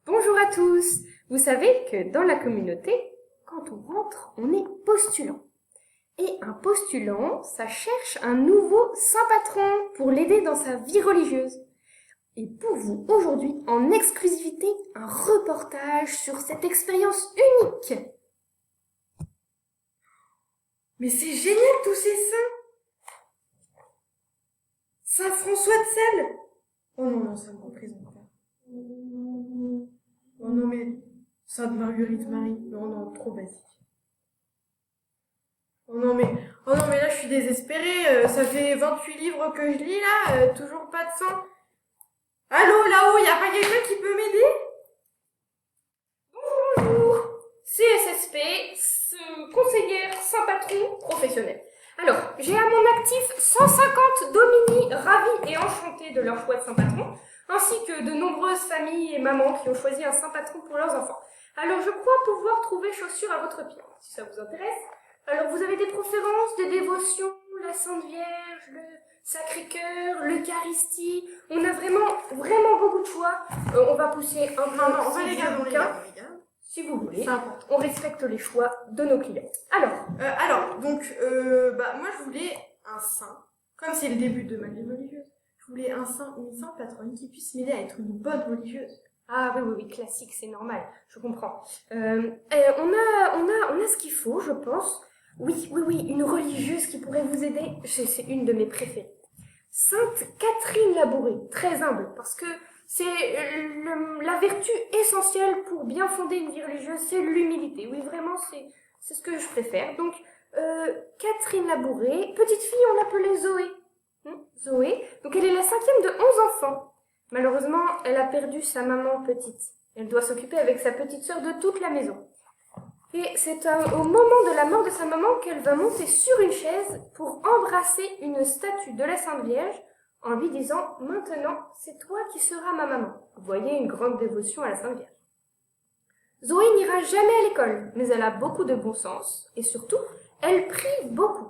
Bonjour à tous. Vous savez que dans la communauté, quand on rentre, on est postulant. Et un postulant, ça cherche un nouveau saint patron pour l'aider dans sa vie religieuse. Et pour vous, aujourd'hui, en exclusivité, un reportage sur cette expérience unique. Mais c'est génial tous ces saints! Saint François de Sales! Oh non, non, ça me représente pas. Oh non, mais Sainte Marguerite Marie. Non, non, trop basique. Oh non, mais là, je suis désespérée. Ça fait 28 livres que je lis là, toujours pas de sang. Allô, là-haut, y a pas quelqu'un qui peut m'aider? Bonjour, CSSP, conseillère saint patron professionnel. Alors, j'ai à mon actif 150 domini ravis et enchantés de leur choix de saint patron, ainsi que de nombreuses familles et mamans qui ont choisi un saint patron pour leurs enfants. Alors, je crois pouvoir trouver chaussure à votre pied, si ça vous intéresse. Alors, vous avez des préférences, des dévotions, la Sainte Vierge, le Sacré-Cœur, l'Eucharistie. On a vraiment beaucoup de choix. On va pousser un peu. Non, on va si les vieux garder, bouquin, si vous voulez. C'est important. On respecte les choix de nos clients. Alors, Moi, je voulais un saint. Comme c'est le début de ma vie religieuse, je voulais un saint, une sainte patronne qui puisse m'aider à être une bonne religieuse. ah oui, classique, c'est normal, je comprends. On a ce qu'il faut, je pense. Oui, une religieuse qui pourrait vous aider. C'est une de mes préférées. Sainte Catherine Labouré, très humble, parce que c'est la vertu essentielle pour bien fonder une vie religieuse, c'est l'humilité. Oui, vraiment, c'est ce que je préfère. Donc, Catherine Labouré, petite fille, on l'appelait Zoé. Zoé, donc elle est la cinquième de 11 enfants. Malheureusement, elle a perdu sa maman petite. Elle doit s'occuper avec sa petite sœur de toute la maison. Et c'est au moment de la mort de sa maman qu'elle va monter sur une chaise pour embrasser une statue de la Sainte Vierge en lui disant « Maintenant, c'est toi qui seras ma maman ». Vous voyez une grande dévotion à la Sainte Vierge. Zoé n'ira jamais à l'école, mais elle a beaucoup de bon sens et surtout, elle prie beaucoup.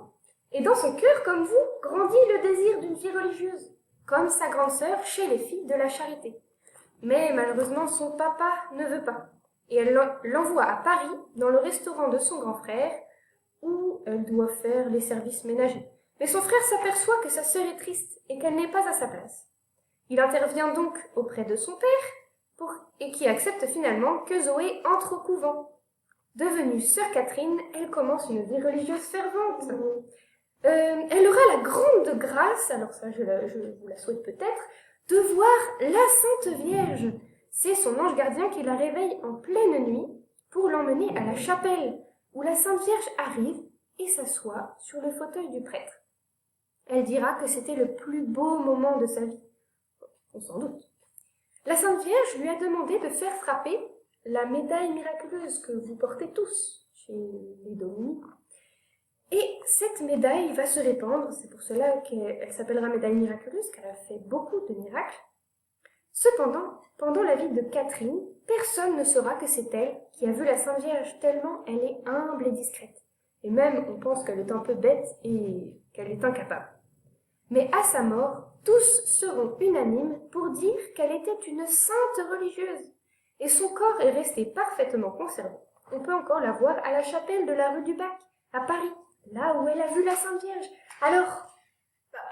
Et dans son cœur, comme vous, grandit le désir d'une vie religieuse, comme sa grande sœur chez les filles de la charité. Mais malheureusement, son papa ne veut pas. Et elle l'envoie à Paris, dans le restaurant de son grand frère, où elle doit faire les services ménagers. Mais son frère s'aperçoit que sa sœur est triste et qu'elle n'est pas à sa place. Il intervient donc auprès de son père et qui accepte finalement que Zoé entre au couvent. Devenue sœur Catherine, elle commence une vie religieuse fervente. Elle aura la grande grâce, alors ça je vous la souhaite peut-être, de voir la Sainte Vierge. C'est son ange gardien qui la réveille en pleine nuit pour l'emmener à la chapelle, où la Sainte Vierge arrive et s'assoit sur le fauteuil du prêtre. Elle dira que c'était le plus beau moment de sa vie. On s'en doute. La Sainte Vierge lui a demandé de faire frapper la médaille miraculeuse que vous portez tous chez les dominiques. Et cette médaille va se répandre, c'est pour cela qu'elle s'appellera médaille miraculeuse, car elle a fait beaucoup de miracles. Cependant, pendant la vie de Catherine, personne ne saura que c'est elle qui a vu la Sainte Vierge tellement elle est humble et discrète. Et même on pense qu'elle est un peu bête et qu'elle est incapable. Mais à sa mort, tous seront unanimes pour dire qu'elle était une sainte religieuse. Et son corps est resté parfaitement conservé. On peut encore la voir à la chapelle de la rue du Bac, à Paris, là où elle a vu la Sainte Vierge. Alors,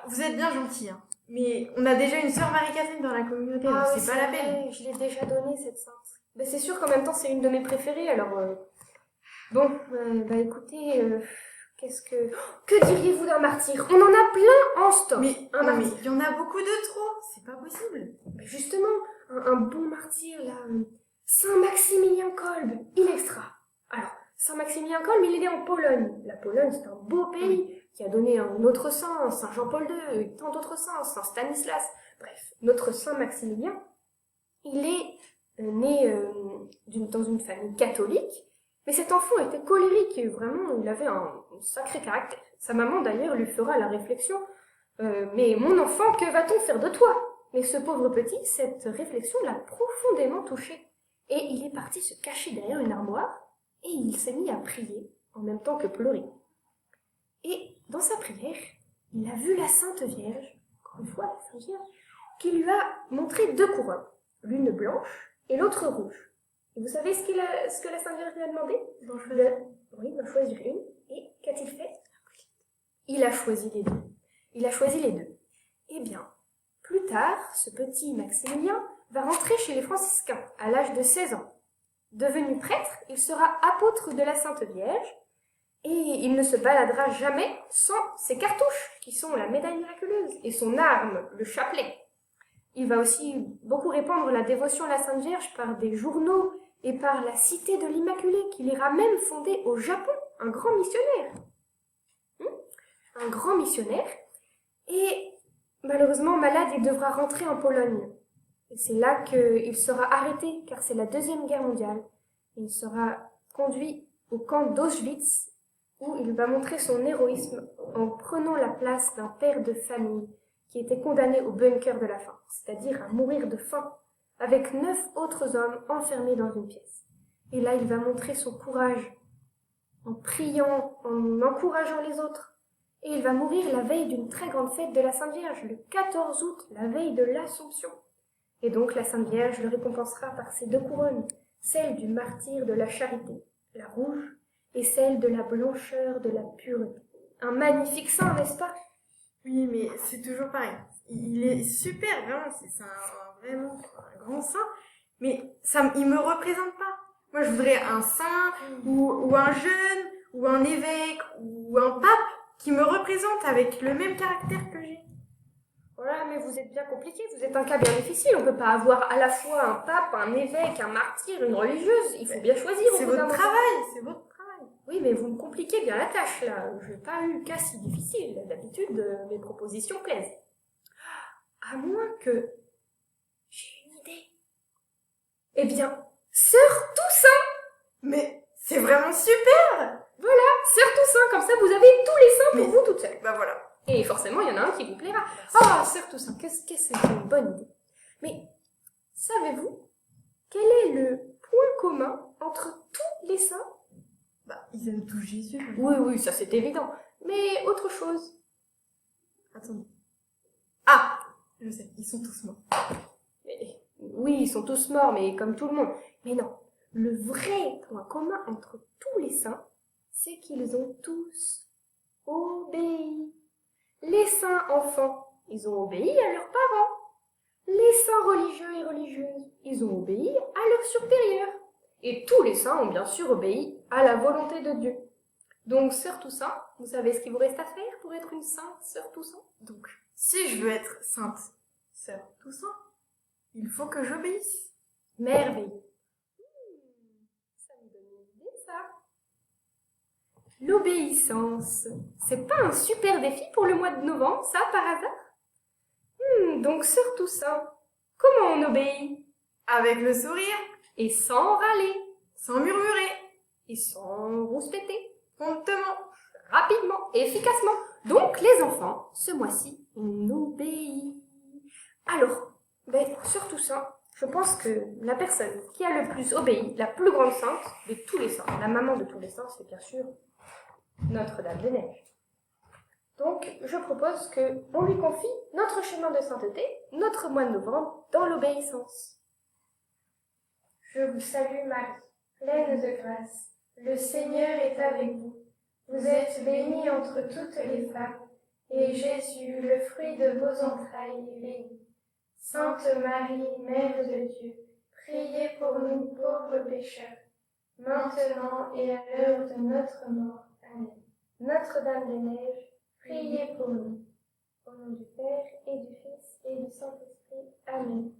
vous êtes bien gentil, hein. Mais on a déjà une sœur Marie-Catherine dans la communauté, donc c'est pas la peine. Je l'ai déjà donnée, cette sainte. Mais c'est sûr qu'en même temps, c'est une de mes préférées, alors... écoutez, que diriez-vous d'un martyr? On en a plein en stock. Mais il y en a beaucoup de trop, c'est pas possible. Mais justement, un bon martyr, là, Saint Maximilien Kolbe, il est extra. Alors, Saint Maximilien Kolbe, il est né en Pologne. La Pologne, c'est un beau pays qui a donné un autre saint, Saint Jean-Paul II, et tant d'autres saints, Saint Stanislas. Bref, notre Saint Maximilien, il est né dans une famille catholique, mais cet enfant était colérique et vraiment, il avait un sacré caractère. Sa maman, d'ailleurs, lui fera la réflexion « Mais mon enfant, que va-t-on faire de toi ?» Mais ce pauvre petit, cette réflexion l'a profondément touché. Et il est parti se cacher derrière une armoire, et il s'est mis à prier, en même temps que pleurer. Et dans sa prière, il a vu la Sainte Vierge, encore une fois la Sainte Vierge, qui lui a montré deux couronnes, l'une blanche et l'autre rouge. Et vous savez ce que la Sainte Vierge lui a demandé? Oui, d'en choisir une. Et qu'a-t-il fait? Il a choisi les deux. Il a choisi les deux. Eh bien, plus tard, ce petit Maximilien va rentrer chez les franciscains à l'âge de 16 ans. Devenu prêtre, il sera apôtre de la Sainte Vierge et il ne se baladera jamais sans ses cartouches, qui sont la médaille miraculeuse, et son arme, le chapelet. Il va aussi beaucoup répandre la dévotion à la Sainte Vierge par des journaux et par la Cité de l'Immaculée, qu'il ira même fonder au Japon, un grand missionnaire. Un grand missionnaire. Et malheureusement, malade, il devra rentrer en Pologne. Et c'est là qu'il sera arrêté, car c'est la Deuxième Guerre mondiale. Il sera conduit au camp d'Auschwitz, où il va montrer son héroïsme en prenant la place d'un père de famille qui était condamné au bunker de la faim, c'est-à-dire à mourir de faim, avec 9 autres hommes enfermés dans une pièce. Et là, il va montrer son courage en priant, en encourageant les autres. Et il va mourir la veille d'une très grande fête de la Sainte Vierge, le 14 août, la veille de l'Assomption. Et donc la Sainte Vierge le récompensera par ses 2 couronnes, celle du martyr de la charité, la rouge, et celle de la blancheur de la pureté. Un magnifique saint, n'est-ce pas? Oui, mais c'est toujours pareil. Il est super, vraiment, c'est vraiment un grand saint, mais il me représente pas. Moi, je voudrais un saint, ou un jeune, ou un évêque, ou un pape, qui me représente avec le même caractère que j'ai. Voilà, mais vous êtes bien compliqué, vous êtes un cas bien difficile. On peut pas avoir à la fois un pape, un évêque, un martyr, une religieuse. Il faut bien choisir. C'est votre travail, c'est votre travail. Oui, mais vous me compliquez bien la tâche, là. Je n'ai pas eu cas si difficile. D'habitude, mes propositions plaisent. À moins que... J'ai une idée. Eh bien, Sœur Toussaint! Mais c'est vraiment super! Voilà, Sœur Toussaint, comme ça vous avez tous les saints pour vous toute seule. Bah voilà. Et forcément, il y en a un qui vous plaira. Ah, Sœur Toussaint, qu'est-ce que c'est une bonne idée. Mais, savez-vous, quel est le point commun entre tous les saints? Bah, ils aiment tous Jésus. Oui, ça c'est évident. Mais autre chose. Attendez. Ah! Je sais, ils sont tous morts. Oui, ils sont tous morts, mais comme tout le monde. Mais non, le vrai point commun entre tous les saints, c'est qu'ils ont tous obéi. Les saints enfants, ils ont obéi à leurs parents. Les saints religieux et religieuses, ils ont obéi à leurs supérieurs. Et tous les saints ont bien sûr obéi à la volonté de Dieu. Donc, Sœur Toussaint, vous savez ce qu'il vous reste à faire pour être une sainte Sœur Toussaint? Donc, si je veux être sainte Sœur Toussaint, il faut que j'obéisse. Merveilleux. Ça me donne une idée, ça. L'obéissance, c'est pas un super défi pour le mois de novembre, ça, par hasard? Donc, Sœur Toussaint, comment on obéit? Avec le sourire. Et sans râler. Sans murmurer. Et sans rouspéter. Promptement. Rapidement, efficacement. Donc, les enfants, ce mois-ci, on obéit. Alors, Sœur Toussaint, je pense que la personne qui a le plus obéi, la plus grande sainte de tous les saints, la maman de tous les saints, c'est bien sûr Notre-Dame-des-Neiges. Donc, je propose qu'on lui confie notre chemin de sainteté, notre mois de novembre, dans l'obéissance. Je vous salue Marie, pleine de grâce. Le Seigneur est avec vous. Vous êtes bénie entre toutes les femmes, et Jésus, le fruit de vos entrailles, est béni. Sainte Marie, Mère de Dieu, priez pour nous pauvres pécheurs, maintenant et à l'heure de notre mort. Amen. Notre-Dame-des-Neiges, priez pour nous. Au nom du Père et du Fils et du Saint-Esprit. Amen.